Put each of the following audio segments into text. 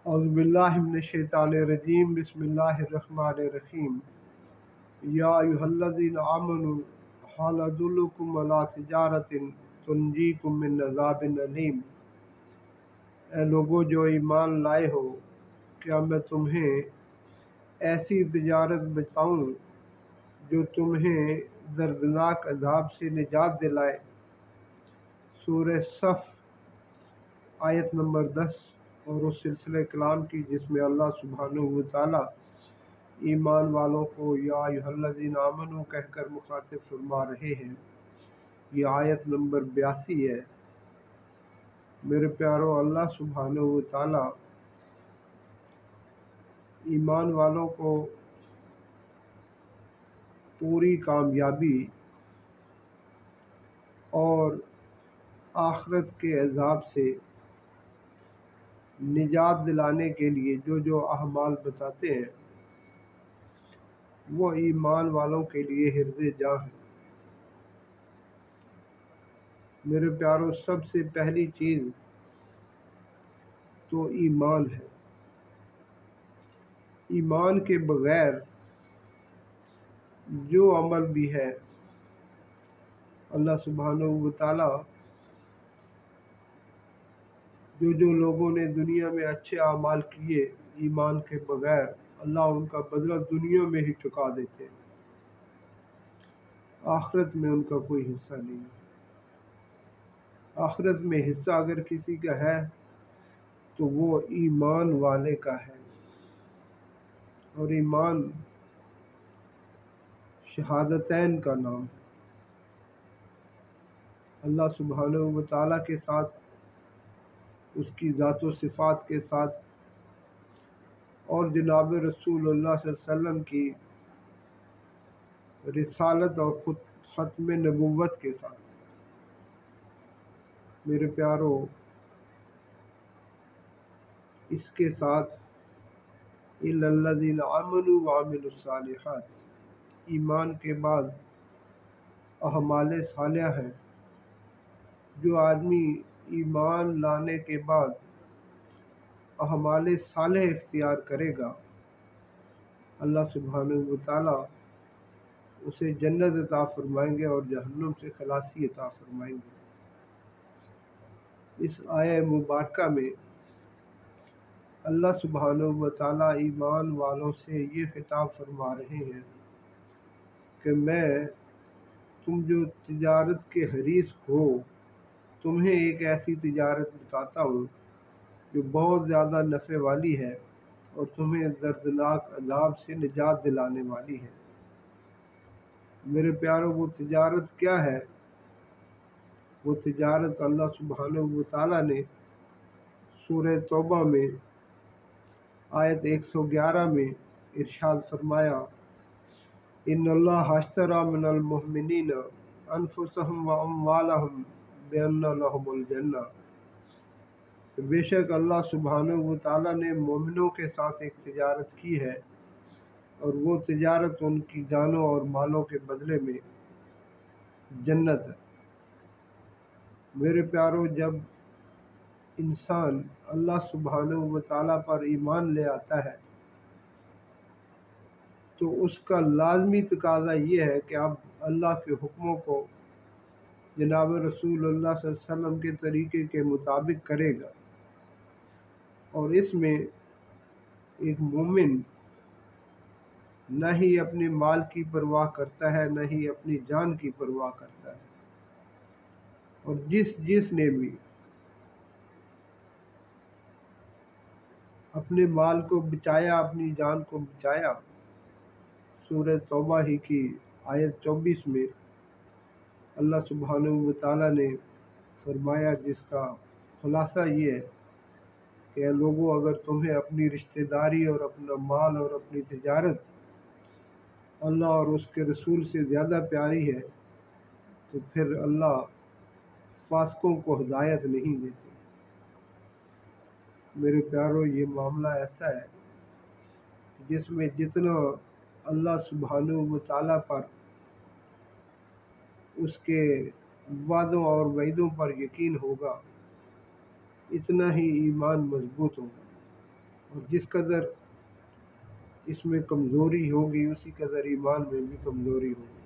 اعوذ باللہ من الشیطان الرجیم بسم اللہ الرحمن الرحیم یا ایھا الذین آمنوا ھل ادلکم علی تجارۃ تنجیکم من عذاب الیم۔ اے لوگو جو ایمان لائے ہو، کیا میں تمہیں ایسی تجارت بتاؤں جو تمہیں دردناک عذاب سے نجات دلائے۔ سورہ صف آیت نمبر 10 اور اس سلسلہ کلام کی جس میں اللہ سبحانہ و تعالی ایمان والوں کو یا ایھا الذین آمنوا کہہ کر مخاطب فرما رہے ہیں، یہ آیت نمبر 82 ہے۔ میرے پیارو، اللہ سبحانہ و تعالی ایمان والوں کو پوری کامیابی اور آخرت کے عذاب سے نجات دلانے کے لیے جو اعمال بتاتے ہیں وہ ایمان والوں کے لیے حرز جاں ہے۔ میرے پیارو، سب سے پہلی چیز تو ایمان ہے۔ ایمان کے بغیر جو عمل بھی ہے، اللہ سبحانہ و تعالی جو لوگوں نے دنیا میں اچھے اعمال کیے ایمان کے بغیر، اللہ ان کا بدلہ دنیا میں ہی چکا دیتے ہیں، آخرت میں ان کا کوئی حصہ نہیں ہے۔ آخرت میں حصہ اگر کسی کا ہے تو وہ ایمان والے کا ہے، اور ایمان شہادتین کا نام ہے۔ اللہ سبحانہ و تعالیٰ کے ساتھ، اس کی ذات و صفات کے ساتھ، اور جناب رسول اللہ صلی اللہ علیہ وسلم کی رسالت اور ختم نبوت کے ساتھ۔ میرے پیارو، اس کے ساتھ الا الذین آمنوا وعملوا الصالحات، ایمان کے بعد اعمال صالحہ ہیں۔ جو آدمی ایمان لانے کے بعد اعمال صالح اختیار کرے گا، اللہ سبحانہ و تعالیٰ اسے جنت عطا فرمائیں گے اور جہنم سے خلاصی عطا فرمائیں گے۔ اس آیہ مبارکہ میں اللہ سبحانہ و تعالیٰ ایمان والوں سے یہ خطاب فرما رہے ہیں کہ میں تم جو تجارت کے حریص ہو، تمہیں ایک ایسی تجارت بتاتا ہوں جو بہت زیادہ نفع والی ہے اور تمہیں دردناک عذاب سے نجات دلانے والی ہے۔ میرے پیارو، وہ تجارت کیا ہے؟ وہ تجارت اللہ سبحانہ و تعالیٰ نے سورہ توبہ میں آیت 111 میں ارشاد فرمایا، ان اللہ اشتری من المؤمنین انفسهم واموالهم بان لهم الجنہ، بے شک اللہ سبحانہ و تعالیٰ نے مومنوں کے ساتھ ایک تجارت کی ہے، اور وہ تجارت ان کی جانوں اور مالوں کے بدلے میں جنت ہے۔ میرے پیارو، جب انسان اللہ سبحانہ و تعالیٰ پر ایمان لے آتا ہے تو اس کا لازمی تقاضا یہ ہے کہ اب اللہ کے حکموں کو جناب رسول اللہ صلی اللہ علیہ وسلم کے طریقے کے مطابق کرے گا، اور اس میں ایک مومن نہ ہی اپنے مال کی پرواہ کرتا ہے، نہ ہی اپنی جان کی پرواہ کرتا ہے، اور جس نے بھی اپنے مال کو بچایا، اپنی جان کو بچایا، سورہ توبہ ہی کی آیت 24 میں اللہ سبحانہ و تعالیٰ نے فرمایا، جس کا خلاصہ یہ ہے کہ اے لوگو، اگر تمہیں اپنی رشتہ داری اور اپنا مال اور اپنی تجارت اللہ اور اس کے رسول سے زیادہ پیاری ہے تو پھر اللہ فاسقوں کو ہدایت نہیں دیتے۔ میرے پیارو، یہ معاملہ ایسا ہے جس میں جتنا اللہ سبحانہ و تعالیٰ پر، اس کے وعدوں اور وعیدوں پر یقین ہوگا، اتنا ہی ایمان مضبوط ہوگا۔ اور جس قدر اس میں کمزوری ہوگی اسی قدر ایمان میں بھی کمزوری ہوگی۔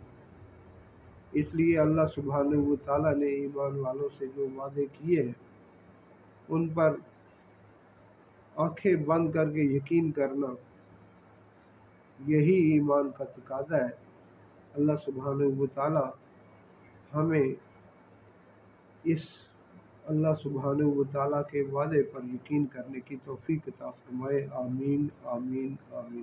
اس لیے اللہ سبحانہ و تعالیٰ نے ایمان والوں سے جو وعدے کیے ہیں ان پر آنکھیں بند کر کے یقین کرنا یہی ایمان کا تقاضا ہے۔ اللہ سبحانہ و تعالیٰ ہمیں اس اللہ سبحانہ و تعالیٰ کے وعدے پر یقین کرنے کی توفیق عطا فرمائے۔ آمین آمین آمین۔